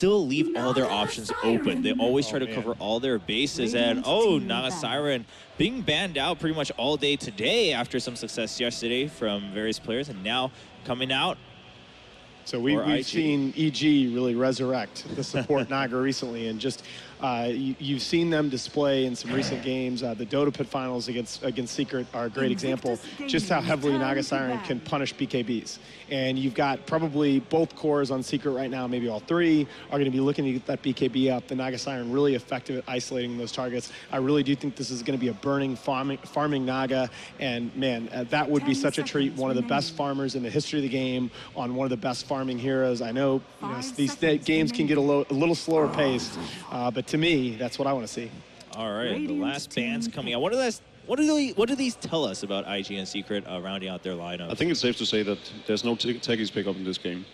still leave all their options open. They always try to cover all their bases. And Naga Siren being banned out pretty much all day today after some success yesterday from various players, and now coming out. So we've seen EG really resurrect the support Naga recently, and just you've seen them display in some recent games. The Dota Pit finals against Secret are a great example, just how heavily Naga Siren can punish BKBs. And you've got probably both cores on Secret right now, maybe all three, are going to be looking to get that BKB up. The Naga Siren really effective at isolating those targets. I really do think this is going to be a burning farming Naga, and man, that would be such a treat. One of the best farmers in the history of the game on one of the best farming heroes. I know, these games can get a little slower paced, but to me, that's what I want to see. All right, the last ban's coming out. What do these tell us about IG and Secret rounding out their lineup? I think it's safe to say that there's no techies pick up in this game.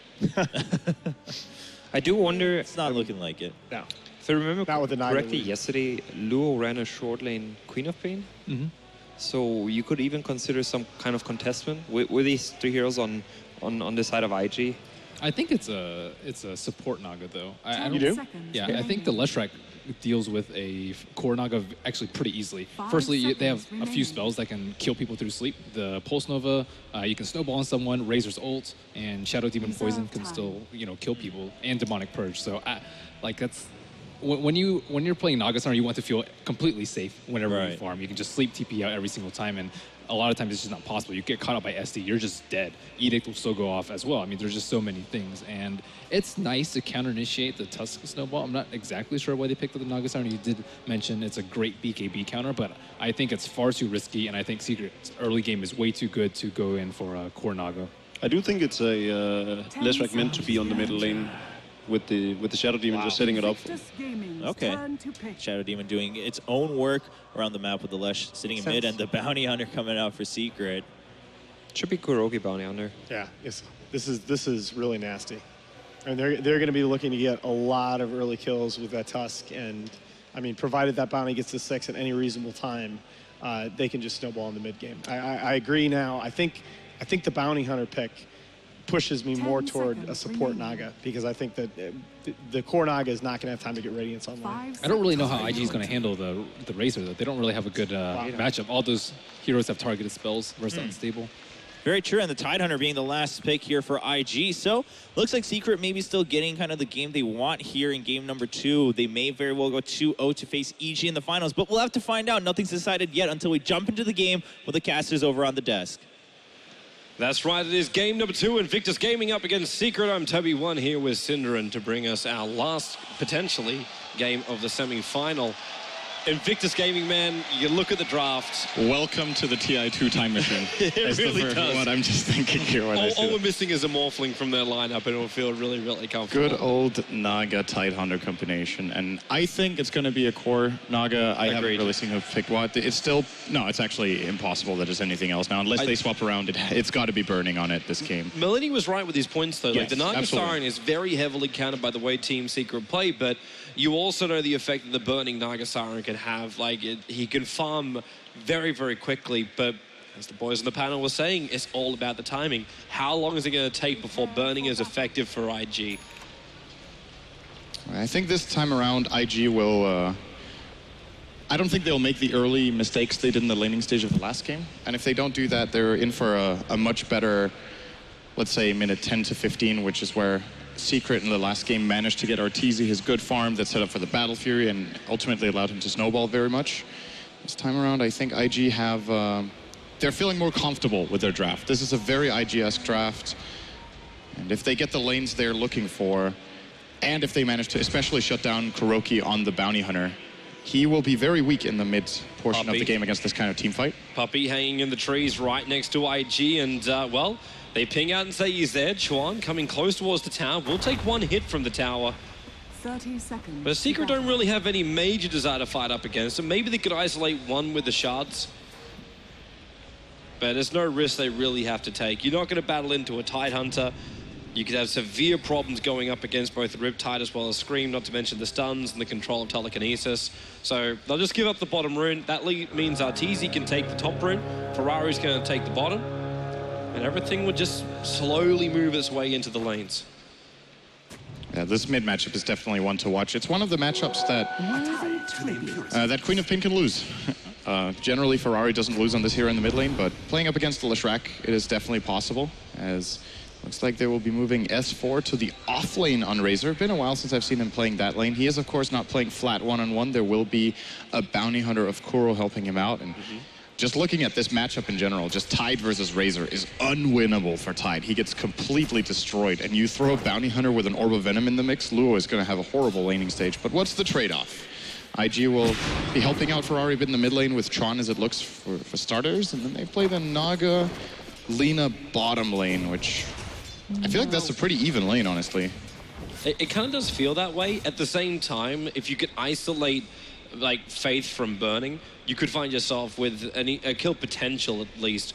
I do wonder. It's not looking like it. No. If I remember correctly, lead. yesterday Luo ran a short lane Queen of Pain. So you could even consider some kind of contestment with these three heroes on the side of IG. I think it's a support Naga though. You do? Yeah, I think the Leshrac deals with a core Naga actually pretty easily. Firstly, they have a few spells that can kill people through sleep. The Pulse Nova, you can snowball on someone, Razor's ult, and Shadow Demon Poison can still, kill people, and Demonic Purge. So, like that's when you're playing Naga Siren, you want to feel completely safe whenever you farm. You can just sleep TP out every single time, and a lot of times it's just not possible. You get caught up by SD, you're just dead. Edict will still go off as well. I mean, there's just so many things. And it's nice to counter-initiate the Tusk Snowball. I'm not exactly sure why they picked up the Naga Siren. You did mention it's a great BKB counter, but I think it's far too risky, and I think Secret's early game is way too good to go in for a core Naga. I do think it's a Leshrac meant to be on the middle lane with the Shadow Demon just setting it up. Okay. Shadow Demon doing its own work around the map with the Lesh sitting in mid, and the Bounty Hunter coming out for Secret. Should be Kuroki Bounty Hunter. Yeah, this is really nasty. And they're going to be looking to get a lot of early kills with that Tusk, and I mean, provided that Bounty gets to 6 at any reasonable time, they can just snowball in the mid game. I agree now. I think the Bounty Hunter pick pushes me more toward a support Naga, because I think that the core Naga is not going to have time to get Radiance online. I don't really know how IG is going to handle the Razor, though. They don't really have a good matchup. All those heroes have targeted spells versus unstable. Very true, and the Tidehunter being the last pick here for IG. So, looks like Secret maybe still getting kind of the game they want here in game number 2. They may very well go 2-0 to face EG in the finals, but we'll have to find out. Nothing's decided yet until we jump into the game with the casters over on the desk. That's right, it is game number 2, Invictus Gaming up against Secret. I'm Toby1 here with Cinderin to bring us our last, potentially, game of the semi-final. Invictus Gaming, man, you look at the draft. Welcome to the TI2 time machine. It really does. What I'm just thinking here when I see all we're missing is a Morphling from their lineup, and it'll feel really, really comfortable. Good old Naga Tidehunter combination, and I think it's going to be a core Naga. I haven't really seen who picked what. It's still, no, it's actually impossible that it's anything else now. Unless they swap around, it's got to be burning on it this game. Melanie was right with his points, though. Yes, like, the Naga Siren is very heavily countered by the way Team Secret play, but you also know the effect that the burning Naga Siren can have. Like, he can farm very, very quickly, but as the boys on the panel were saying, it's all about the timing. How long is it going to take before burning is effective for IG? I think this time around, IG will... I don't think they'll make the early mistakes they did in the laning stage of the last game. And if they don't do that, they're in for a much better, let's say, minute 10 to 15, which is where Secret in the last game managed to get Arteezy his good farm that set up for the Battle Fury and ultimately allowed him to snowball very much. This time around, I think IG have... they're feeling more comfortable with their draft. This is a very IG-esque draft. And if they get the lanes they're looking for, and if they manage to especially shut down Kuroki on the Bounty Hunter, he will be very weak in the mid portion of the game against this kind of team fight. Puppey hanging in the trees right next to IG, and, well, they ping out and say he's there. Chuan coming close towards the tower. Will take one hit from the tower. 30 seconds. But Secret don't really have any major desire to fight up against him. Maybe they could isolate one with the shards. But there's no risk they really have to take. You're not going to battle into a Tidehunter. You could have severe problems going up against both the Riptide as well as Scream, not to mention the stuns and the control of telekinesis. So they'll just give up the bottom rune. That means Arteezy can take the top rune. Ferrari's going to take the bottom. And everything would just slowly move its way into the lanes. Yeah, this mid matchup is definitely one to watch. It's one of the matchups that that Queen of Pain can lose. Generally, Ferrari doesn't lose on this hero in the mid lane, but playing up against the Leshrac, it is definitely possible, as looks like they will be moving S4 to the off lane on Razor. Been a while since I've seen him playing that lane. He is, of course, not playing flat one-on-one. There will be a bounty hunter of Kuro helping him out. And just looking at this matchup in general, just Tide versus Razor is unwinnable for Tide. He gets completely destroyed. And you throw a bounty hunter with an Orb of Venom in the mix, Luo is going to have a horrible laning stage. But what's the trade-off? IG will be helping out Ferrari a bit in the mid lane with Tron as it looks for starters. And then they play the Naga Lina bottom lane, which I feel like that's a pretty even lane, honestly. It kind of does feel that way. At the same time, if you could isolate like Faith from burning, you could find yourself with a kill potential at least.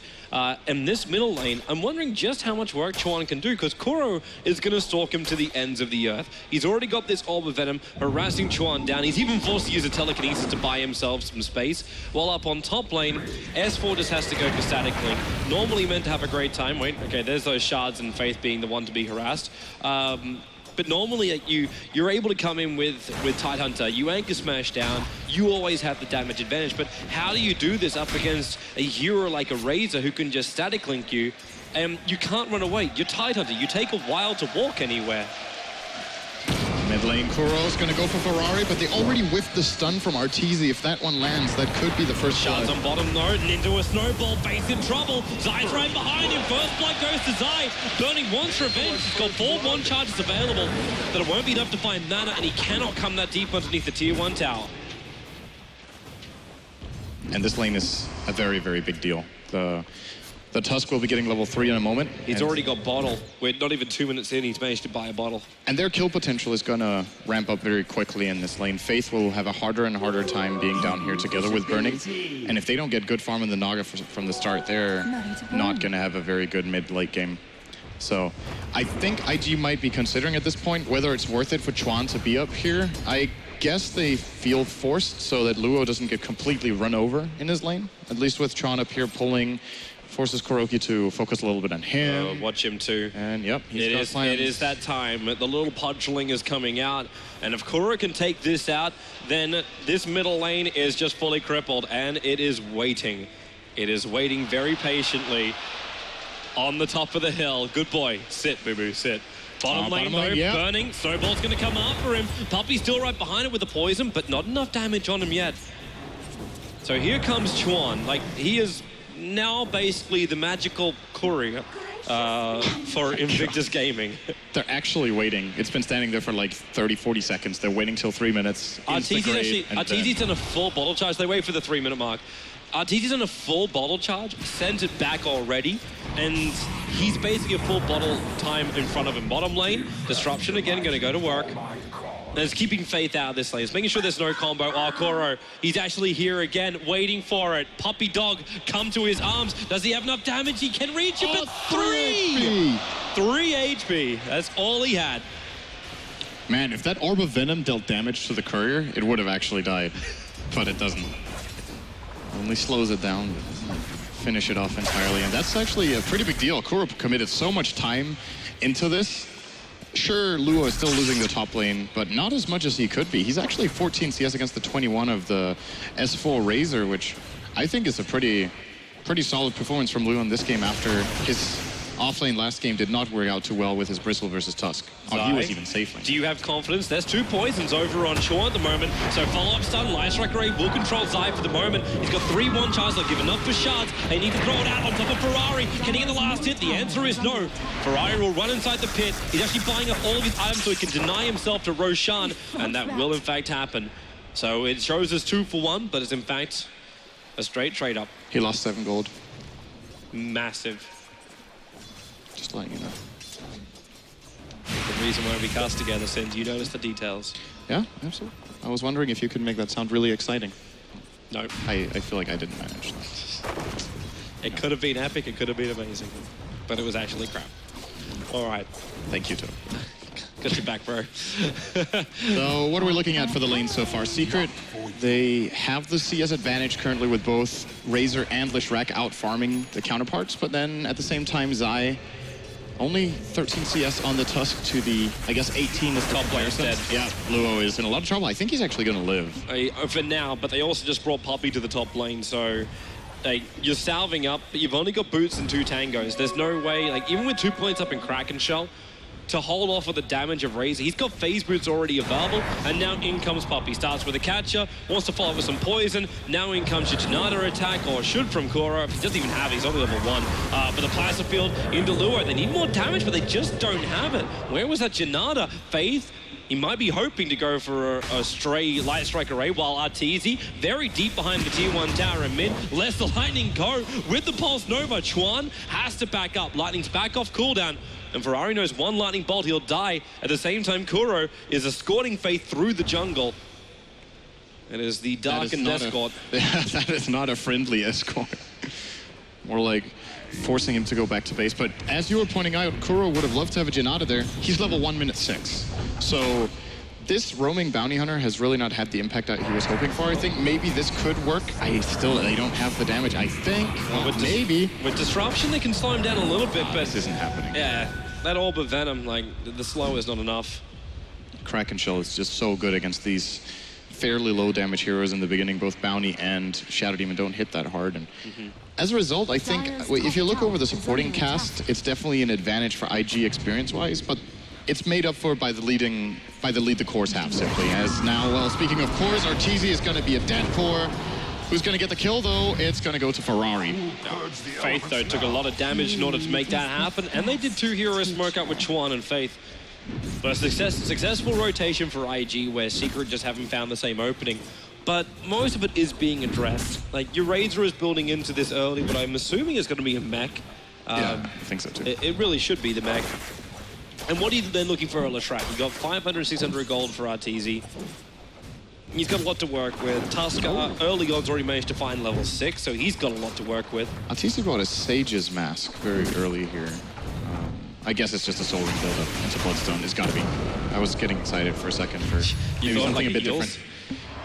In this middle lane, I'm wondering just how much work Chuan can do, because Kuro is going to stalk him to the ends of the earth. He's already got this Orb of Venom harassing Chuan down. He's even forced to use a telekinesis to buy himself some space. While up on top lane, S4 just has to go for static link. Normally meant to have a great time. Wait, okay, there's those shards and Faith being the one to be harassed. But normally you're able to come in with Tidehunter, you anchor smash down, you always have the damage advantage. But how do you do this up against a hero like a Razor who can just static link you? And you can't run away. You're Tidehunter, you take a while to walk anywhere. Mid lane, Kuro's going to go for Ferrari, but they already whiffed the stun from Arteezy. If that one lands, that could be the first shot. Shards on bottom note and into a snowball, base in trouble. Zai's right behind him. First blood goes to Zai. Burning wants revenge. He's got 4 1 charges available, but it won't be enough to find Nana, and he cannot come that deep underneath the tier 1 tower. And this lane is a very, very big deal. The Tusk will be getting level 3 in a moment. He's already got bottle. We're not even 2 minutes in, he's managed to buy a bottle. And their kill potential is going to ramp up very quickly in this lane. Faith will have a harder and harder time being down here together with Burning. And if they don't get good farm in the Naga from the start, they're not going to have a very good mid-late game. So I think IG might be considering at this point whether it's worth it for Chuan to be up here. I guess they feel forced so that Luo doesn't get completely run over in his lane. At least with Chuan up here pulling, forces Kuroki to focus a little bit on him. Watch him too. And yep, it is that time. The little pudgeling is coming out. And if Kuro can take this out, then this middle lane is just fully crippled. And it is waiting. It is waiting very patiently on the top of the hill. Good boy. Sit, boo-boo, sit. Bottom lane, though, yep. Burning. Snowball's going to come after him. Puppy's still right behind it with the poison, but not enough damage on him yet. So here comes Chuan. Like, he is now basically the magical courier for Invictus Gaming. They're actually waiting. It's been standing there for like 30, 40 seconds. They're waiting till 3 minutes. Arteezy's done a full bottle charge. They wait for the 3-minute mark. Arteezy's done a full bottle charge, sends it back already, and he's basically a full bottle time in front of him. Bottom lane, disruption again, going to go to work. And it's keeping Faith out of this lane. It's making sure there's no combo. Oh, Kuro, he's actually here again, waiting for it. Puppy dog, come to his arms. Does he have enough damage? He can reach it, but 3 HP. That's all he had. Man, if that Orb of Venom dealt damage to the courier, it would have actually died. But it doesn't. Only slows it down, finish it off entirely. And that's actually a pretty big deal. Kuro committed so much time into this. Sure, Luo is still losing the top lane, but not as much as he could be. He's actually 14 CS against the 21 of the S4 Razor, which I think is a pretty solid performance from Luo in this game after his offlane last game did not work out too well with his Bristle versus Tusk. Oh, he was even safe. Do you have confidence? There's 2 poisons over on Chuan at the moment. So follow-up stun, Leshrac will control Zai for the moment. He's got 3-1 charge. They'll give enough for shards. They need to throw it out on top of Ferrari. Can he get the last hit? The answer is no. Ferrari will run inside the pit. He's actually buying up all of his items so he can deny himself to Roshan, and that will in fact happen. So it shows us 2 for 1, but it's in fact a straight trade up. He lost 7 gold. Massive. Just letting you know. The reason why we cast together, Sin, do you notice the details? Yeah, absolutely. I was wondering if you could make that sound really exciting. No. I feel like I didn't manage that. It could have been epic, it could have been amazing, but it was actually crap. All right. Thank you, Toad. Got your back, bro. So what are we looking at for the lane so far? Secret, they have the CS advantage currently with both Razor and Leshrac out farming the counterparts, but then at the same time, Zai Only 13 CS on the Tusk to the, I guess, 18 is the Top player dead. Yeah, Luo is in a lot of trouble. I think he's actually going to live. For now, but they also just brought Puppey to the top lane, so you're salving up, but you've only got boots and 2 tangos. There's no way, like, even with 2 points up in Kraken Shell, to hold off with the damage of Razor. He's got phase boots already available, and now in comes Puppey. Starts with a catcher, wants to follow with some poison. Now in comes a Janata attack, or should from Kuro. If he doesn't even have it, he's only level 1. For the Plaza Field into Luo. They need more damage, but they just don't have it. Where was that Janata? Faith? He might be hoping to go for a stray light strike array, while Arteezy very deep behind the tier 1 tower in mid. Lets the Lightning go with the Pulse Nova. Chuan has to back up. Lightning's back off cooldown. And Ferrari knows one lightning bolt, he'll die. At the same time, Kuro is escorting Faith through the jungle. It is the darkened escort. That is not a friendly escort. More like forcing him to go back to base. But as you were pointing out, Kuro would have loved to have a Janata there. He's level 1 minute 6. So this roaming bounty hunter has really not had the impact that he was hoping for. I think maybe this could work. They don't have the damage, I think. Maybe. With disruption, they can slow him down a little bit, but this isn't happening. Yeah, that orb of venom, like, the slow is not enough. Kraken Shell is just so good against these fairly low damage heroes in the beginning. Both Bounty and Shadow Demon don't hit that hard. And as a result, I think if you look over the supporting cast, it's definitely an advantage for IG experience-wise, but it's made up for by the lead the cores have, simply. As now, well, speaking of cores, Arteezy is going to be a dead core. Who's going to get the kill, though? It's going to go to Ferrari. Faith, though, took a lot of damage in order to make that happen, and they did 2 hero smoke out with Chuan and Faith. But a successful rotation for IG, where Secret just haven't found the same opening. But most of it is being addressed. Like, your Razor is building into this early, what I'm assuming is going to be a mech. Yeah, I think so, too. It really should be the mech. And what are you then looking for a Leshrac? You got 500, 600 gold for Arteezy. He's got a lot to work with. Tusker, early on's already managed to find level 6, so he's got a lot to work with. Arteezy brought a Sage's Mask very early here. I guess it's just a Soul Ring build-up into Bloodstone. It's got to be. I was getting excited for a second for maybe something like a bit different.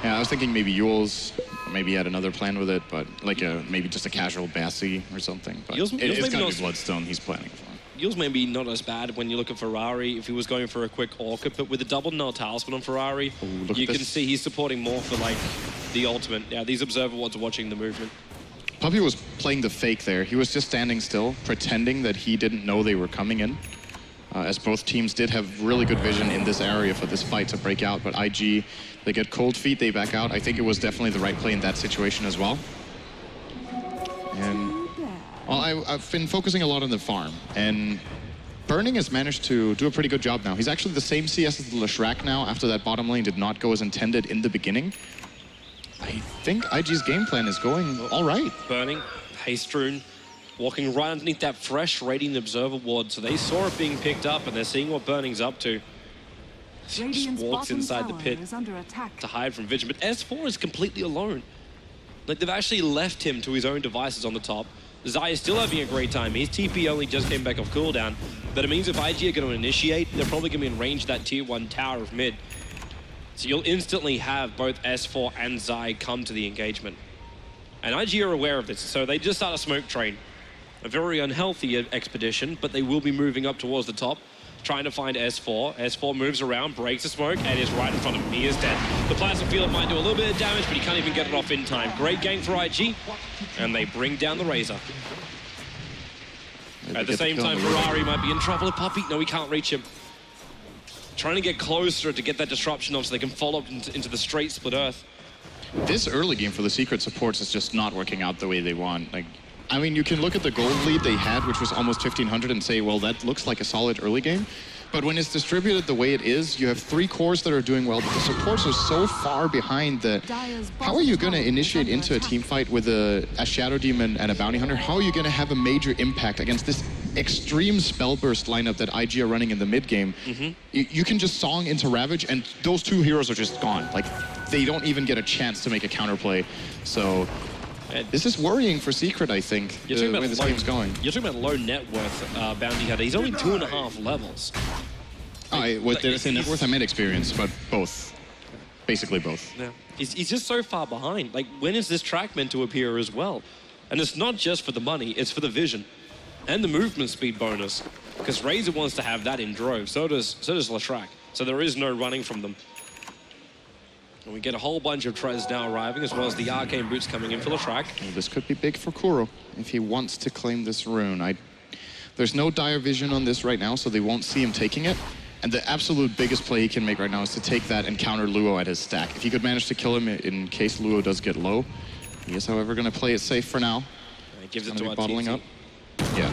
Yeah, I was thinking maybe Yule's. Maybe he had another plan with it, but like maybe just a casual Bassi or something. But it's got to be Bloodstone he's planning for. Yule's maybe not as bad when you look at Ferrari if he was going for a quick Orchid, but with the double null talisman on Ferrari, you can see he's supporting more for like the ultimate. Yeah, these observer wards are watching the movement. Puppey was playing the fake there. He was just standing still, pretending that he didn't know they were coming in. As both teams did have really good vision in this area for this fight to break out, but IG, they get cold feet, they back out. I think it was definitely the right play in that situation as well. And well, I've been focusing a lot on the farm, and Burning has managed to do a pretty good job now. He's actually the same CS as the Leshrac now, after that bottom lane did not go as intended in the beginning. I think IG's game plan is going all right. Burning, Haste Rune, walking right underneath that fresh Radiant Observer ward, so they saw it being picked up, and they're seeing what Burning's up to. Just walks inside the pit to hide from Vision, but S4 is completely alone. Like, they've actually left him to his own devices on the top. Zai is still having a great time. His TP only just came back off cooldown, but it means if IG are going to initiate, they're probably going to be in range of that tier 1 tower of mid. So you'll instantly have both S4 and Zai come to the engagement. And IG are aware of this, so they just start a smoke train. A very unhealthy expedition, but they will be moving up towards the top, trying to find S4. S4 moves around, breaks the smoke, and is right in front of him. He is dead. The Plasma Field might do a little bit of damage, but he can't even get it off in time. Great game for IG, and they bring down the Razor. At the same time, Ferrari might be in trouble with Puppey. No, he can't reach him. Trying to get closer to get that disruption off so they can follow up into the straight split earth. This early game for the Secret supports is just not working out the way they want. Like, I mean, you can look at the gold lead they had, which was almost 1,500, and say, well, that looks like a solid early game. But when it's distributed the way it is, you have 3 cores that are doing well, but the supports are so far behind that how are you going to initiate into a team fight with a Shadow Demon and a Bounty Hunter? How are you going to have a major impact against this extreme Spellburst lineup that IG are running in the mid game? You can just Song into Ravage, and those 2 heroes are just gone. Like, they don't even get a chance to make a counterplay. So this is worrying for Secret, I think, the way this game's going. You're talking about low net worth Bounty Hunter. He's only 2.5 levels. With the net worth, I meant experience, but both. Basically both. Yeah. He's just so far behind. Like, when is this track meant to appear as well? And it's not just for the money, it's for the vision and the movement speed bonus. because Razor wants to have that in drove. So does Leshrac. So there is no running from them. And we get a whole bunch of Trez now arriving, as well as the Arcane Boots coming in for Leshrac. Well, this could be big for Kuro if he wants to claim this rune. There's no dire vision on this right now, so they won't see him taking it. And the absolute biggest play he can make right now is to take that and counter Luo at his stack. If he could manage to kill him in case Luo does get low, he is, however, going to play it safe for now. He gives it to bottling up. Yeah,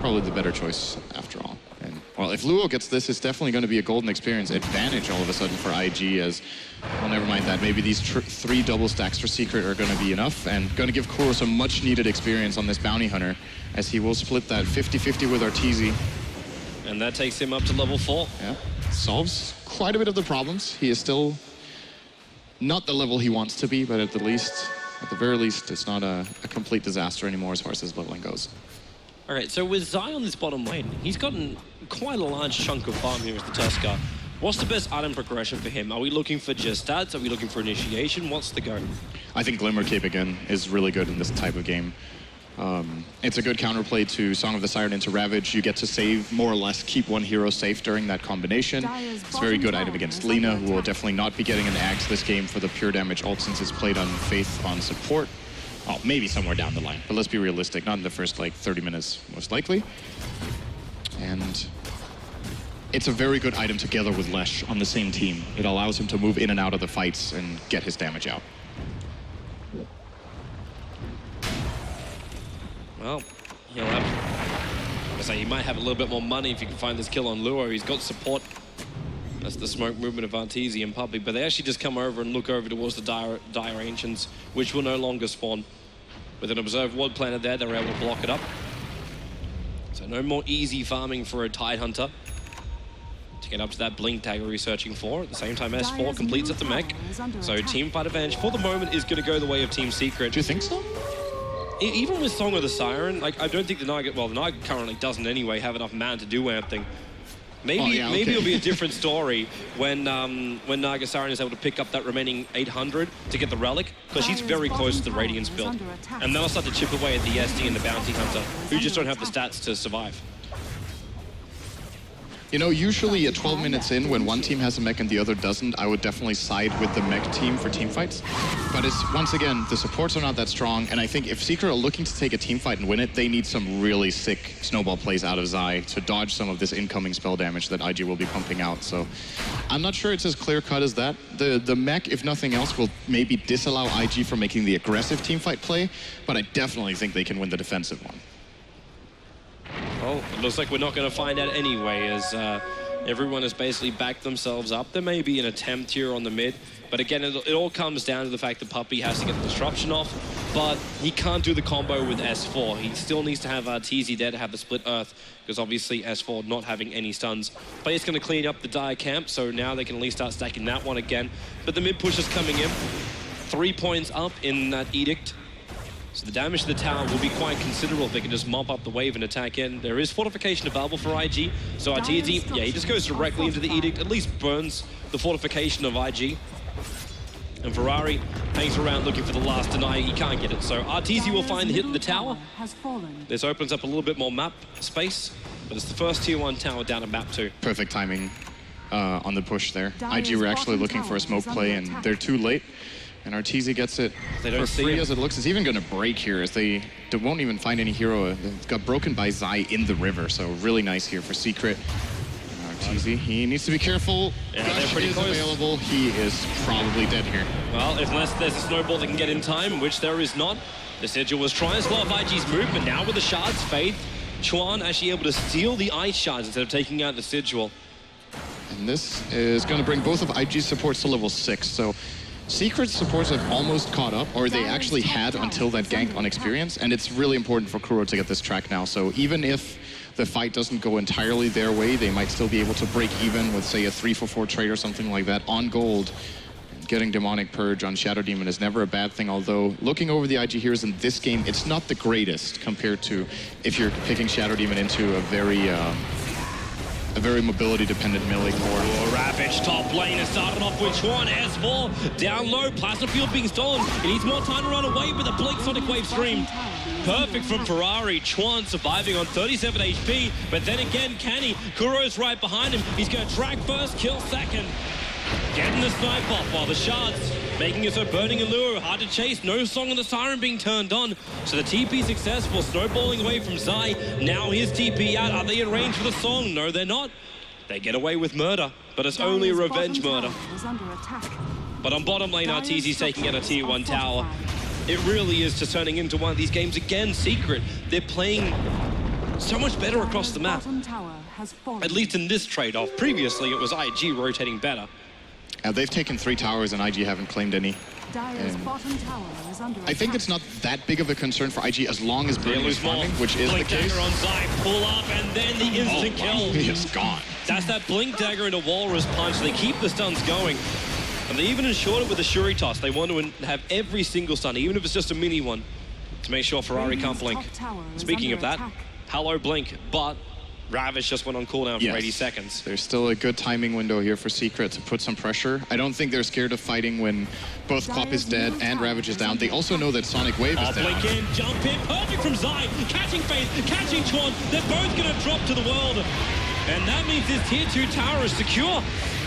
probably the better choice after all. And well, if Luo gets this, it's definitely going to be a golden experience advantage all of a sudden for IG. As well, never mind that. Maybe these 3 double stacks for Secret are going to be enough, and going to give Kuro some much needed experience on this bounty hunter, as he will split that 50-50 with Arteezy. And that takes him up to level 4. Yeah, solves quite a bit of the problems. He is still not the level he wants to be, but at the very least, it's not a complete disaster anymore as far as his leveling goes. All right, so with Zai on this bottom lane, he's gotten quite a large chunk of farm here as the Tusker. What's the best item progression for him? Are we looking for just stats? Are we looking for initiation? What's the go? I think Glimmer Cape again is really good in this type of game. It's a good counterplay to Song of the Siren into Ravage. You get to save, more or less, keep one hero safe during that combination. It's a very good item against Lina, who will definitely not be getting an Axe this game for the pure damage ult, since it's played on Faith on support. Well, maybe somewhere down the line, but let's be realistic, not in the first, 30 minutes, most likely. And it's a very good item together with Lesh on the same team. It allows him to move in and out of the fights and get his damage out. Well, he might have a little bit more money if he can find this kill on Luo. He's got support. That's the smoke movement of Arteezy and Puppey, but they actually just come over and look over towards the dire Ancients, which will no longer spawn. With an observed ward planted there, they're able to block it up. So no more easy farming for a Tidehunter to get up to that blink dagger he's searching for. At the same time, S4 completes at the mech. So teamfight advantage for the moment is going to go the way of Team Secret. Do you think so? Even with Song of the Siren, I don't think the Naga currently doesn't anyway have enough mana to do anything. Maybe it'll be a different story when Naga Siren is able to pick up that remaining 800 to get the relic, because she's very close to the Radiance build. And they'll start to chip away at the SD and the Bounty Hunter, who just don't have the stats to survive. You know, usually at 12 minutes in, when one team has a mech and the other doesn't, I would definitely side with the mech team for team fights. But it's, once again, the supports are not that strong, and I think if Secret are looking to take a team fight and win it, they need some really sick snowball plays out of Zai to dodge some of this incoming spell damage that IG will be pumping out. So I'm not sure it's as clear-cut as that. The mech, if nothing else, will maybe disallow IG from making the aggressive team fight play, but I definitely think they can win the defensive one. Well, it looks like we're not going to find out anyway, as everyone has basically backed themselves up. There may be an attempt here on the mid, but again, it all comes down to the fact that Puppey has to get the disruption off, but he can't do the combo with S4. He still needs to have Arteezy there to have the split earth, because obviously S4 not having any stuns. But he's going to clean up the dire camp, so now they can at least start stacking that one again. But the mid push is coming in. 3 points up in that Edict. So the damage to the tower will be quite considerable if they can just mop up the wave and attack in. There is fortification available for IG. So Arteezy, yeah, he just goes directly into the Edict, at least burns the fortification of IG. And Ferrari hangs around looking for the last deny. He can't get it. So Arteezy will find the hit in the tower. This opens up a little bit more map space, but it's the first tier 1 tower down at map 2. Perfect timing on the push there. IG were actually looking for a smoke play, and they're too late. And Arteezy gets it for free as it looks. It's even going to break here, as they won't even find any hero. It got broken by Zai in the river, so really nice here for Secret. Arteezy, he needs to be careful. Yeah, they're pretty close. Available. He is probably dead here. Well, unless there's a snowball that can get in time, which there is not. The Sigil was trying to slow up IG's movement. Now with the shards, Faith, Chuan actually able to steal the ice shards instead of taking out the Sigil. And this is going to bring both of IG's supports to level 6, so Secret supports have almost caught up, or they actually had until that gank on experience, and it's really important for Kuro to get this track now. So even if the fight doesn't go entirely their way, they might still be able to break even with, say, a 3-for-4 trade or something like that on gold. Getting Demonic Purge on Shadow Demon is never a bad thing, although looking over the IG heroes in this game, it's not the greatest compared to if you're picking Shadow Demon into a very mobility-dependent melee core. Oh, Ravage top lane has started off with Chuan. S4 down low. Plasma Field being stolen. He needs more time to run away with a Blink Sonic Wave Stream. perfect from Ferrari. Chuan surviving on 37 HP, but then again, can he? Kuro's right behind him. He's going to track first, kill second. Getting the snipe off while the shards making it so burning and lure, hard to chase, no song on the siren being turned on. So the TP successful, snowballing away from Zai. Now his TP out, are they in range for the song? No, they're not. They get away with murder, but it's only a revenge murder. But on bottom lane, Arteezy's taking out a tier 1 tower. It really is just turning into one of these games again. Secret, they're playing so much better across the map. At least in this trade-off. Previously, it was IG rotating better. They've taken 3 towers and IG haven't claimed any. I think it's not that big of a concern for IG as long as Burning is farming, which is the case. Dagger on Zai, pull up, and then the instant kill. He is gone. That's that Blink Dagger into Walrus Punch. They keep the stuns going. And they even ensured it with a Shuri Toss. They want to have every single stun, even if it's just a mini one, to make sure Ferrari can't blink. Speaking of that, hello Blink, but Ravage just went on cooldown for 80 seconds. There's still a good timing window here for Secret to put some pressure. I don't think they're scared of fighting when both Klopp is dead and Ravage is down. They also know that Sonic Wave is down. Blink in, jump in, perfect from Zai, catching Faith, catching Chuan. They're both going to drop to the world. And that means this tier 2 tower is secure.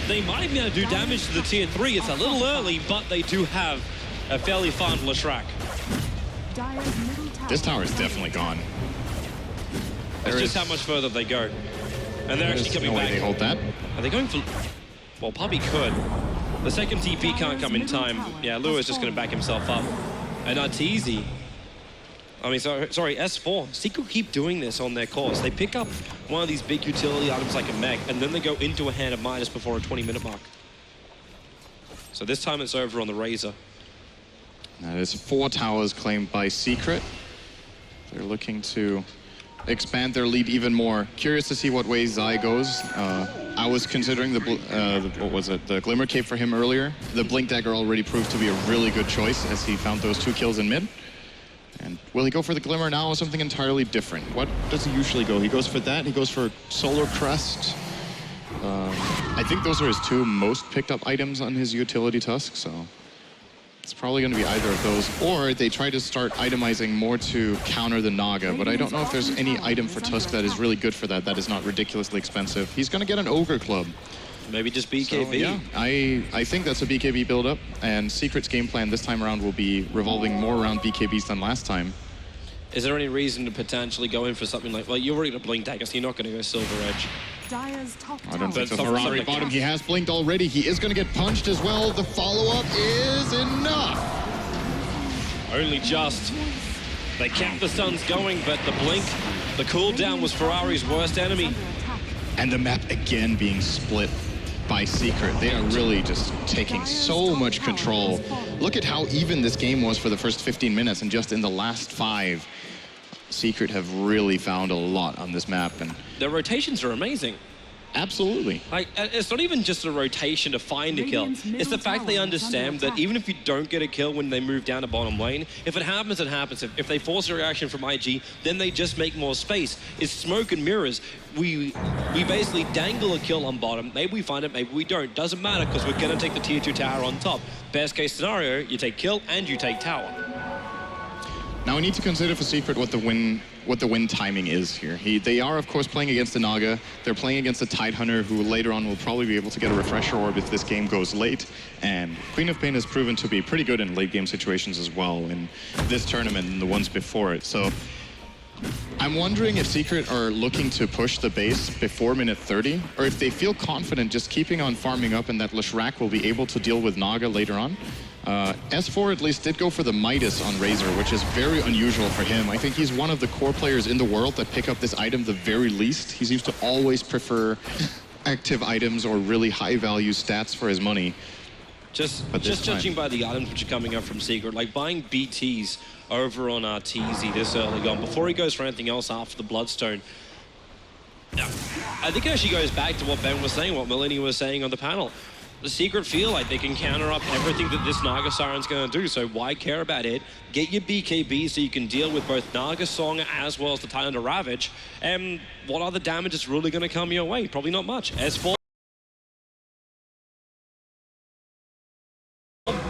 They might be able to do damage to the tier 3. It's a little early, but they do have a fairly fun Leshrac. This tower is definitely gone. It's just how much further they go. And they're actually coming back. They hold that. Are they going for... Well, Puppy could. The second TP can't come in time. Yeah, Lua's just going to back himself up. And Arteezy... I mean, sorry, S4. Secret keep doing this on their course. They pick up one of these big utility items like a mech, and then they go into a hand of Midas before a 20-minute mark. So this time it's over on the Razor. That is 4 towers claimed by Secret. They're looking to expand their lead even more. Curious to see what way Zai goes. I was considering the Glimmer Cape for him earlier. The Blink Dagger already proved to be a really good choice as he found those 2 kills in mid. And will he go for the Glimmer now or something entirely different? What does he usually go? He goes for that. He goes for Solar Crest. I think those are his 2 most picked up items on his utility Tusk, so it's probably going to be either of those. Or they try to start itemizing more to counter the Naga, but I don't know if there's any item for Tusk that is really good for that, that is not ridiculously expensive. He's going to get an Ogre Club. Maybe just BKB. So, yeah, I think that's a BKB build-up, and Secret's game plan this time around will be revolving more around BKBs than last time. Is there any reason to potentially go in for something like... Well, you're already going to Blink Dagger, so you're not going to go Silver Edge. I don't think so. Ferrari bottom, he has blinked already. He is going to get punched as well. The follow-up is enough. Only just. They kept the stuns going, but the blink, the cooldown was Ferrari's worst enemy. And the map again being split by Secret. They are really just taking so much control. Look at how even this game was for the first 15 minutes, and just in the last 5, Secret have really found a lot on this map. And their rotations are amazing. Absolutely. Like, it's not even just a rotation to find a kill. It's the fact they understand that even if you don't get a kill when they move down to bottom lane, if it happens, it happens. If they force a reaction from IG, then they just make more space. It's smoke and mirrors. We basically dangle a kill on bottom. Maybe we find it, maybe we don't. Doesn't matter, because we're going to take the tier 2 tower on top. Best case scenario, you take kill and you take tower. Now we need to consider for Secret what the win timing is here. They are, of course, playing against the Naga. They're playing against the Tidehunter, who later on will probably be able to get a refresher orb if this game goes late. And Queen of Pain has proven to be pretty good in late game situations as well in this tournament and the ones before it. So I'm wondering if Secret are looking to push the base before minute 30, or if they feel confident just keeping on farming up and that Leshrac will be able to deal with Naga later on. S4 at least did go for the Midas on Razor, which is very unusual for him. I think he's one of the core players in the world that pick up this item the very least. He seems to always prefer active items or really high value stats for his money. Just judging by the items which are coming up from Secret, like buying BTs over on Arteezy this early on, before he goes for anything else after the Bloodstone. I think it actually goes back to what Ben was saying, what Melanie was saying on the panel. The Secret feel like they can counter up everything that this Naga Siren's going to do, so why care about it? Get your BKB so you can deal with both Naga Song as well as the Tidehunter Ravage. And what other damage is really going to come your way? Probably not much. S4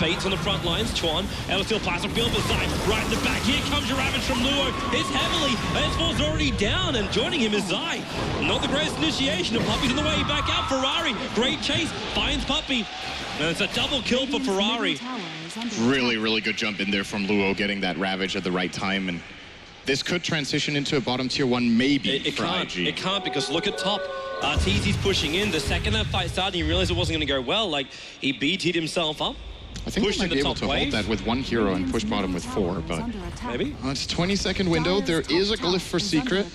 baits on the front lines. Chuan, able to steal plastic field, but Zai right in the back. Here comes your ravage from Luo. It's heavily. S4's already down, and joining him is Zai. Not the greatest initiation, and Puppy's on the way back out. Ferrari, great chase, finds Puppy. And it's a double kill for Ferrari. Really, really good jump in there from Luo, getting that ravage at the right time. And this could transition into a bottom tier 1 maybe for IG. It can't, because look at top. TZ's pushing in. The second that fight started, he realized it wasn't going to go well. Like, he BT'd himself up. I think he might be able to hold that with 1 hero and push bottom with 4, but... Maybe? It's 20-second window. There is a glyph for Secret.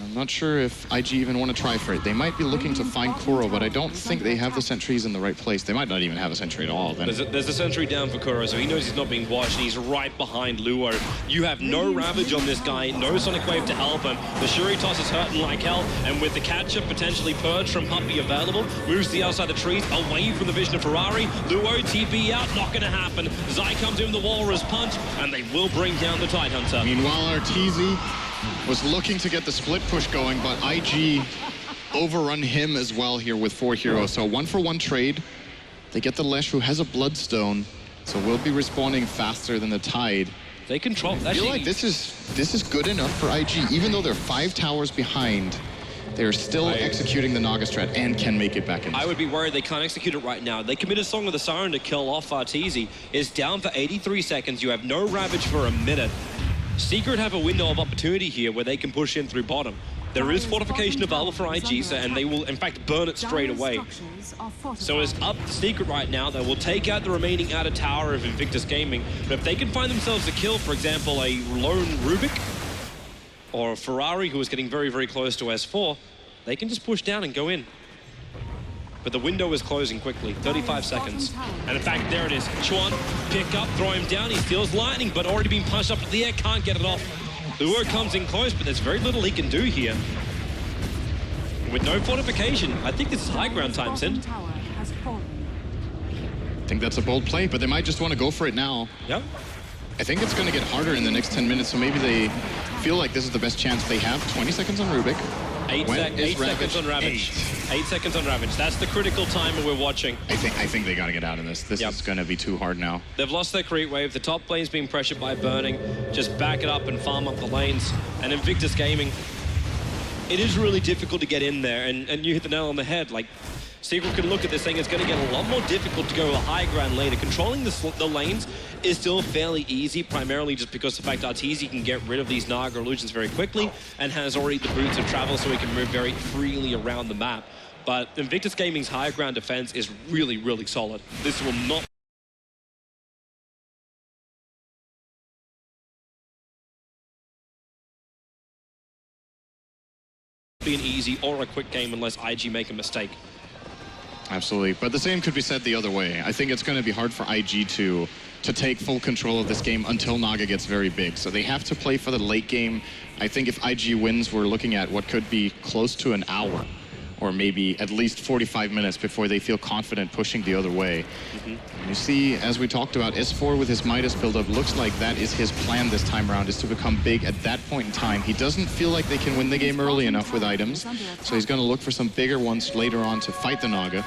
I'm not sure if IG even want to try for it. They might be looking to find Kuro, but I don't think they have the sentries in the right place. They might not even have a sentry at all. There's a sentry down for Kuro, so he knows he's not being watched, and he's right behind Luo. You have no ravage on this guy, no Sonic Wave to help him. The Shuri toss is hurting like hell, and with the catcher potentially purged from Puppy available, moves to the outside of the trees, away from the vision of Ferrari. Luo TP out, not going to happen. Zai comes in with the Walrus Punch, and they will bring down the Tidehunter. Meanwhile, Arteezy was looking to get the split push going, but IG overrun him as well here with 4 heroes. So 1-for-1 trade. They get the Lesh, who has a Bloodstone, so will be respawning faster than the Tide. They control. I feel like this is good enough for IG. Even though they're 5 towers behind, they're still executing the Naga strat and can make it back in. I would be worried they can't execute it right now. They committed Song of the Siren to kill off Arteezy. It's down for 83 seconds. You have no Ravage for a minute. Secret have a window of opportunity here where they can push in through bottom. There is fortification available for IG, and they will, in fact, burn it straight away. So it's up to Secret right now. They will take out the remaining outer tower of Invictus Gaming. But if they can find themselves a kill, for example, a lone Rubik or a Ferrari who is getting very, very close to S4, they can just push down and go in. But the window is closing quickly, 35 seconds. And in fact, there it is. Chuan, pick up, throw him down. He steals lightning, but already been punched up to the air, can't get it off. Luo comes in close, but there's very little he can do here. With no fortification, I think this is high ground time, Sind. I think that's a bold play, but they might just want to go for it now. Yep. I think it's going to get harder in the next 10 minutes, so maybe they feel like this is the best chance they have. 20 seconds on Rubik. 8 seconds on Ravage. 8 seconds on Ravage. That's the critical time that we're watching. I think they got to get out of this. This is going to be too hard now. They've lost their creep wave. The top lane's being pressured by Burning. Just back it up and farm up the lanes. And Invictus Gaming, it is really difficult to get in there. And you hit the nail on the head. Like, Secret can look at this thing. It's going to get a lot more difficult to go a high ground later. Controlling the lanes is still fairly easy, primarily just because the fact Arteezy can get rid of these Naga illusions very quickly and has already the boots of travel, so he can move very freely around the map. But Invictus Gaming's high ground defense is really, really solid. This will not be an easy or a quick game unless IG make a mistake. Absolutely, but the same could be said the other way. I think it's going to be hard for IG to take full control of this game until Naga gets very big. So they have to play for the late game. I think if IG wins, we're looking at what could be close to an hour, or maybe at least 45 minutes before they feel confident pushing the other way. You see, as we talked about, S4 with his Midas buildup, looks like that is his plan this time around, is to become big at that point in time. He doesn't feel like they can win the game early enough with items, so he's going to look for some bigger ones later on to fight the Naga.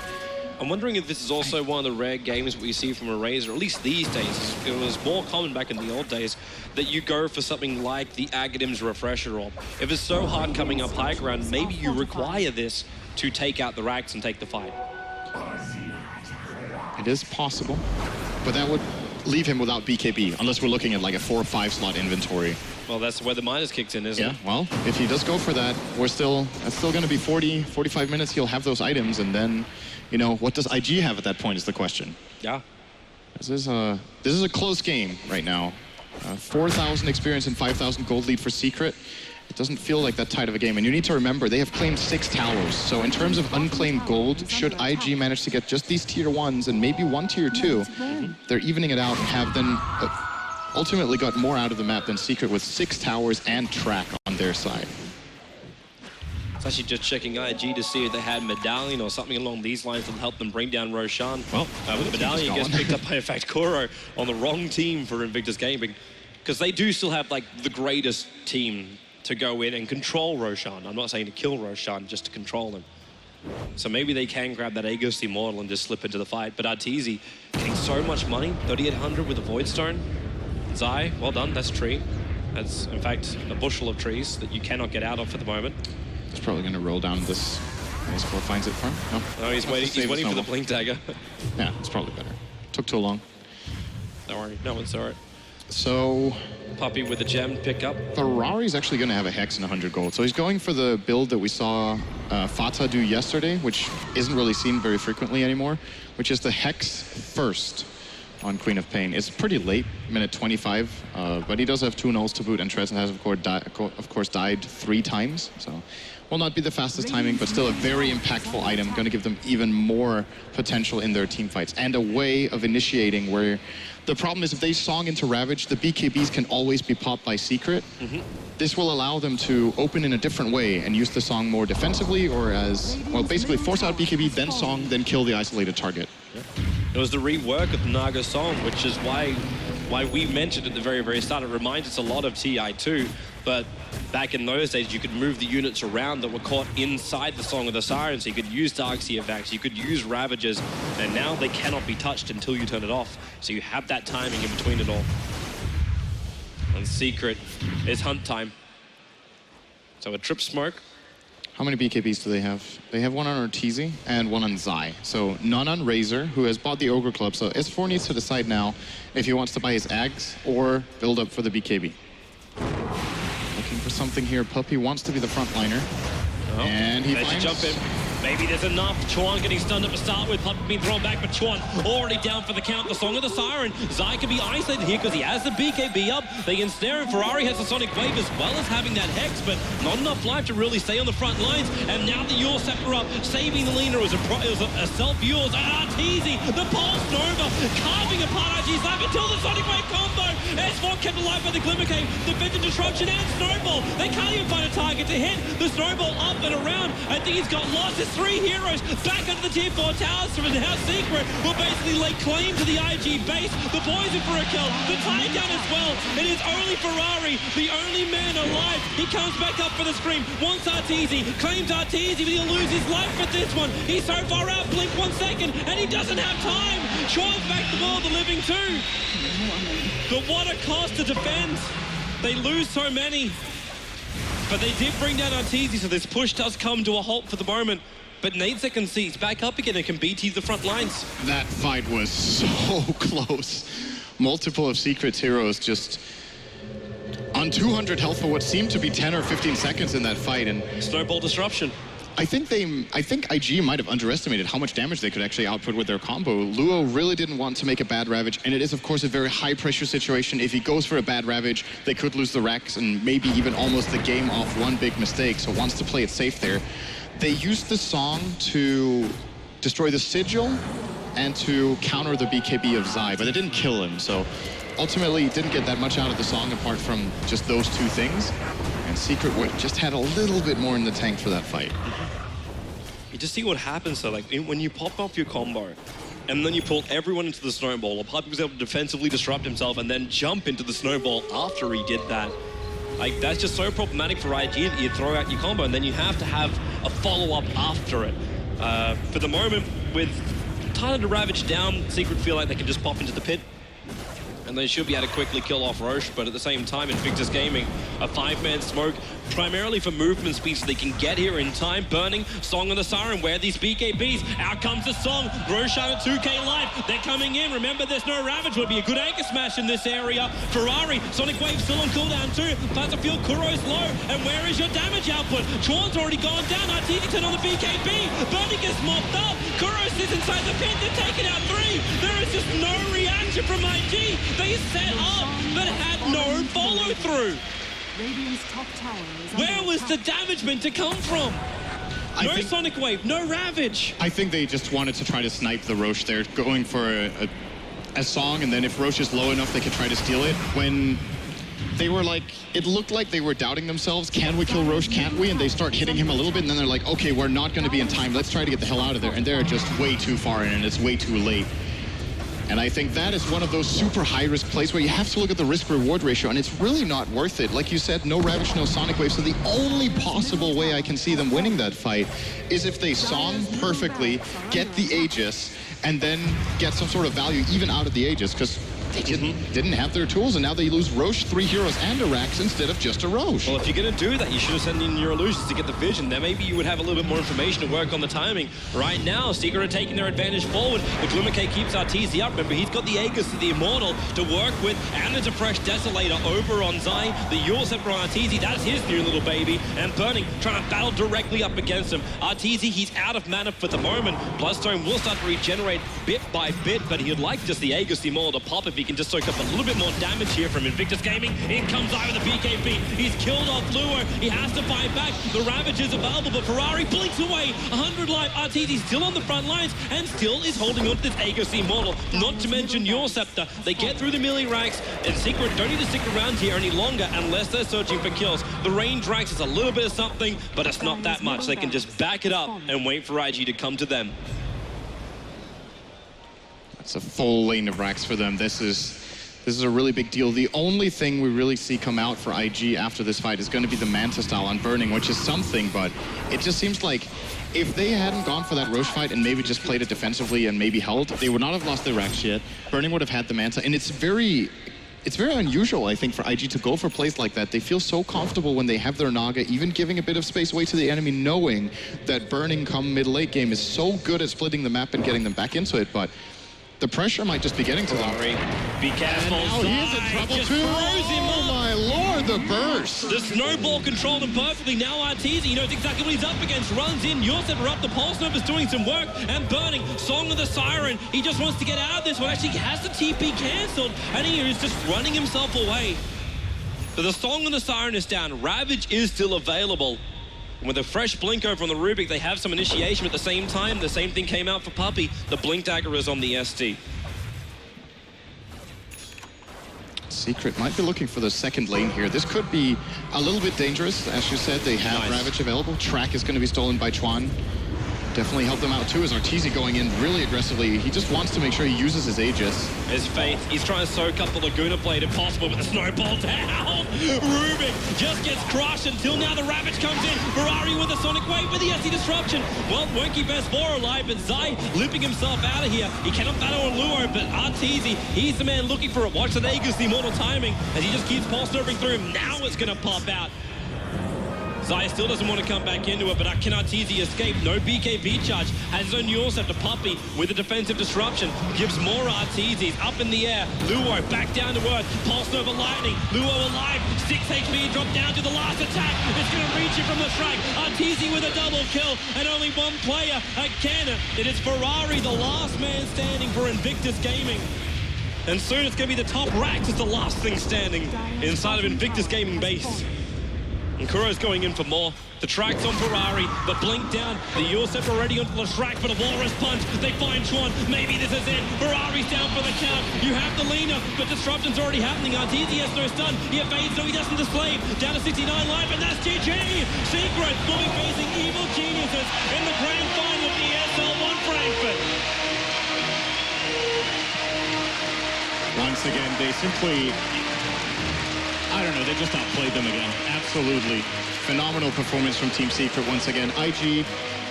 I'm wondering if this is also one of the rare games we see from a Razor, at least these days. It was more common back in the old days that you go for something like the Agadim's Refresher Orb. If it's so hard coming up high ground, maybe you require this to take out the racks and take the fight. It is possible, but that would leave him without BKB, unless we're looking at like a 4 or 5 slot inventory. Well, that's where the minus kicks in, isn't it? Yeah, well, if he does go for that, it's still going to be 40, 45 minutes. He'll have those items, and then, you know, what does IG have at that point is the question. Yeah. This is a close game right now. 4,000 experience and 5,000 gold lead for Secret. It doesn't feel like that tight of a game. And you need to remember, they have claimed 6 towers. So in terms of unclaimed gold, should IG manage to get just these tier 1s and maybe 1 tier 2, they're evening it out and have then ultimately got more out of the map than Secret with 6 towers and track on their side. It's actually just checking IG to see if they had Medallion or something along these lines that help them bring down Roshan. Well, Medallion gets picked up by, in fact, Kuro on the wrong team for Invictus Gaming, because they do still have like the greatest team to go in and control Roshan. I'm not saying to kill Roshan, just to control him. So maybe they can grab that Aegis Immortal and just slip into the fight. But Arteezy getting so much money, 3,800 with a Void Stone. Zai, well done, that's tree. That's, in fact, a bushel of trees that you cannot get out of for the moment. He's probably going to roll down this. Ace4 finds it for him. No, he's waiting for the blink dagger. Yeah, it's probably better. Took too long. Don't worry, no one saw it. So... Puppey with a gem pick up. Ferrari's actually going to have a Hex and 100 gold. So he's going for the build that we saw Fata do yesterday, which isn't really seen very frequently anymore, which is the Hex first on Queen of Pain. It's pretty late, minute 25, but he does have 2 nulls to boot, and Trezzen has, of course, died 3 times. So will not be the fastest timing, but still a very impactful item, going to give them even more potential in their team fights, and a way of initiating where the problem is if they song into Ravage, the BKBs can always be popped by Secret. This will allow them to open in a different way and use the song more defensively, or as, well, basically force out BKB, then song, then kill the isolated target. It was the rework of the Naga song, which is why we mentioned at the very, very start. It reminds us a lot of TI2, but back in those days, you could move the units around that were caught inside the Song of the Siren, so you could use Darkseer Vax, you could use Ravagers, and now they cannot be touched until you turn it off. So you have that timing in between it all. And Secret is hunt time. So a trip smoke. How many BKBs do they have? They have 1 on Arteezy and 1 on Zai. So none on Razor, who has bought the Ogre Club. So S4 needs to decide now if he wants to buy his Ags or build up for the BKB. Looking for something here. Puppey wants to be the frontliner. Oh, and he finds... jump in. Maybe there's enough. Chuan getting stunned up to start with. Puppey being thrown back, but Chuan already down for the count. The Song of the Siren. Zai can be isolated here because he has the BKB up. They can snare him. Ferrari has the Sonic Wave as well as having that Hex, but not enough life to really stay on the front lines. And now the Yule Scepter up, saving the leaner. It was a self-Yule's. And Arteezy, the Pulse Nova, carving apart IG's life until the Sonic Wave combo. S4 kept alive by the Glimmer Cave, defended Disruption and Snowball. They can't even find a target to hit. The Snowball up and around. I think he's got lost. There's 3 heroes back under the tier 4 towers from how Secret will basically lay claim to the IG base. The boys are for a kill. The tie down as well. It is only Ferrari, the only man alive. He comes back up for the scream. Wants Arteezy, claims Arteezy, but he'll lose his life with this one. He's so far out, blink 1 second, and he doesn't have time. Chuan's back the ball, the living 2. But what a cost to defend. They lose so many. But they did bring down Arteezy, so this push does come to a halt for the moment. But Nadesec can see he's back up again and can BT the front lines. That fight was so close. Multiple of Secret's heroes just on 200 health for what seemed to be 10 or 15 seconds in that fight. And Snowball disruption. I think IG might have underestimated how much damage they could actually output with their combo. Luo really didn't want to make a bad Ravage, and it is of course a very high pressure situation. If he goes for a bad Ravage, they could lose the Rex and maybe even almost the game off one big mistake, so wants to play it safe there. They used the song to destroy the Sigil and to counter the BKB of Zai, but it didn't kill him, so ultimately didn't get that much out of the song apart from just those 2 things. And Secret just had a little bit more in the tank for that fight. You just see what happens though, like when you pop off your combo and then you pull everyone into the Snowball, or Puppey was able to defensively disrupt himself and then jump into the Snowball after he did that. Like, that's just so problematic for IG that you throw out your combo and then you have to have a follow-up after it. For the moment, with Tyler to Ravage down, Secret feel like they can just pop into the pit. And they should be able to quickly kill off Roche, but at the same time, Invictus Gaming, a 5-man smoke, primarily for movement speed so they can get here in time. Burning, Song of the Siren, where are these BKBs? Out comes the Song, Roshan at 2k life, they're coming in. Remember, there's no Ravage, would be a good anchor smash in this area. Ferrari, Sonic Wave still on cooldown too. Plasma Field, Kuro's low, and where is your damage output? Chuan's already gone down, Arteezy turn on the BKB, Burning gets mopped up, Kuro sits inside the pit, they're taking out 3. There is just no reaction from IG. They set up, but had no follow-through. Where was the damage meant to come from? No Sonic Wave, no Ravage. I think they just wanted to try to snipe the Roche there, going for a song, and then if Roche is low enough, they could try to steal it. When they were like, it looked like they were doubting themselves, can we kill Roche, can't we? And they start hitting him a little bit, and then they're like, okay, we're not going to be in time, let's try to get the hell out of there. And they're just way too far in, and it's way too late. And I think that is one of those super high-risk plays where you have to look at the risk-reward ratio, and it's really not worth it. Like you said, no Ravage, no Sonic Wave, so the only possible way I can see them winning that fight is if they Song perfectly, get the Aegis, and then get some sort of value even out of the Aegis, because they didn't have their tools, and now they lose Roche, 3 heroes, and a Rax instead of just a Roche. Well, if you're going to do that, you should have sent in your illusions to get the vision. Then maybe you would have a little bit more information to work on the timing. Right now, Secret are taking their advantage forward. The Glimmercade keeps Arteezy up. Remember, he's got the Aegis to the Immortal to work with, and there's a fresh Desolator over on Zai. The Yulsep on Arteezy, that's his new little baby. And Burning trying to battle directly up against him. Arteezy, he's out of mana for the moment. Bloodstone will start to regenerate bit by bit, but he'd like just the Aegis, the Immortal to pop if he can just soak up a little bit more damage here from Invictus Gaming. In comes Zai with the BKB. He's killed off Lure. He has to fight back. The Ravage is available, but Ferrari blinks away. 100 life. Arteezy still on the front lines and still is holding on to this Aegis Immortal. Not to mention your Scepter. They get through the melee racks, and Secret don't need to stick around here any longer unless they're searching for kills. The range racks is a little bit of something, but it's not that much. They can just back it up and wait for IG to come to them. It's a full lane of racks for them. This is a really big deal. The only thing we really see come out for IG after this fight is going to be the Manta style on Burning, which is something, but it just seems like if they hadn't gone for that Roche fight and maybe just played it defensively and maybe held, they would not have lost their racks yet. Burning would have had the Manta, and it's very unusual, I think, for IG to go for plays like that. They feel so comfortable when they have their Naga, even giving a bit of space away to the enemy, knowing that Burning come mid-late game is so good at splitting the map and getting them back into it, but the pressure might just be getting to them. Be careful. And now he is in trouble too. Oh my lord, the burst. The snowball controlled him perfectly. Now Arteezy, he knows exactly what he's up against. Runs in, Yulsep up. The Pulse Nova's doing some work. And Burning, Song of the Siren. He just wants to get out of this one. Actually has the TP cancelled. And he is just running himself away. So the Song of the Siren is down. Ravage is still available. And with a fresh blink over on the Rubik, they have some initiation at the same time. The same thing came out for Puppey. The blink dagger is on the SD. Secret might be looking for the second lane here. This could be a little bit dangerous. As you said, they have Ravage available. Track is going to be stolen by Chuan. Definitely help them out too, as Arteezy going in really aggressively. He just wants to make sure he uses his Aegis. His Faith, he's trying to soak up the Laguna Blade if possible, but the snowball down. Rubik just gets crushed until now the Ravage comes in. Ferrari with a Sonic Wave with the SD Disruption. Well, won't keep S4 alive, but Zai limping himself out of here. He cannot battle on Luo, but Arteezy, he's the man looking for it. Watch the Aegis, the Immortal timing, as he just keeps pulse nerving through him. Now it's going to pop out. Zai still doesn't want to come back into it, but can Arteezy escape? No BKB charge. Has his own Yulsep to Puppey with a defensive disruption. Gives more Arteezy's up in the air. Luo back down to earth. Pulse Nova Lightning. Luo alive. 6 HP dropped down to the last attack. It's going to reach him from the track. Arteezy with a double kill, and only one player again. It is Ferrari, the last man standing for Invictus Gaming. And soon it's going to be the top racks as the last thing standing inside of Invictus Gaming base. And Kuro's going in for more. The track's on Ferrari, the blink down, the Yulsep already onto the track for the Walrus Punch. They find Chuan, maybe this is it. Ferrari's down for the count. You have the leaner, but disruption's already happening. Arteezy has no stun. He evades, so he doesn't display. Down to 69 life, and that's GG. Secret will be facing Evil Geniuses in the grand final of the ESL 1 Frankfurt. Once again, they simply, I don't know, they just outplayed them again. Absolutely. Phenomenal performance from Team Secret once again. IG,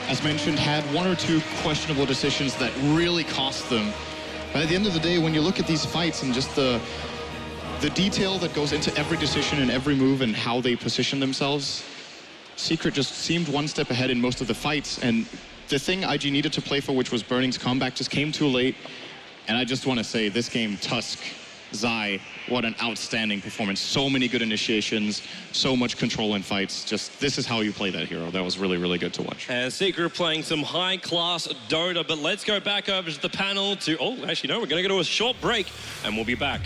as mentioned, had 1 or 2 questionable decisions that really cost them. But at the end of the day, when you look at these fights and just the detail that goes into every decision and every move and how they position themselves, Secret just seemed one step ahead in most of the fights. And the thing IG needed to play for, which was Burning's comeback, just came too late. And I just want to say, this game, Tusk, Zai, what an outstanding performance. So many good initiations, so much control in fights. Just, this is how you play that hero. That was really, really good to watch. And Secret playing some high-class Dota, but let's go back over to the panel to, oh, actually, no, we're going to go to a short break, and we'll be back.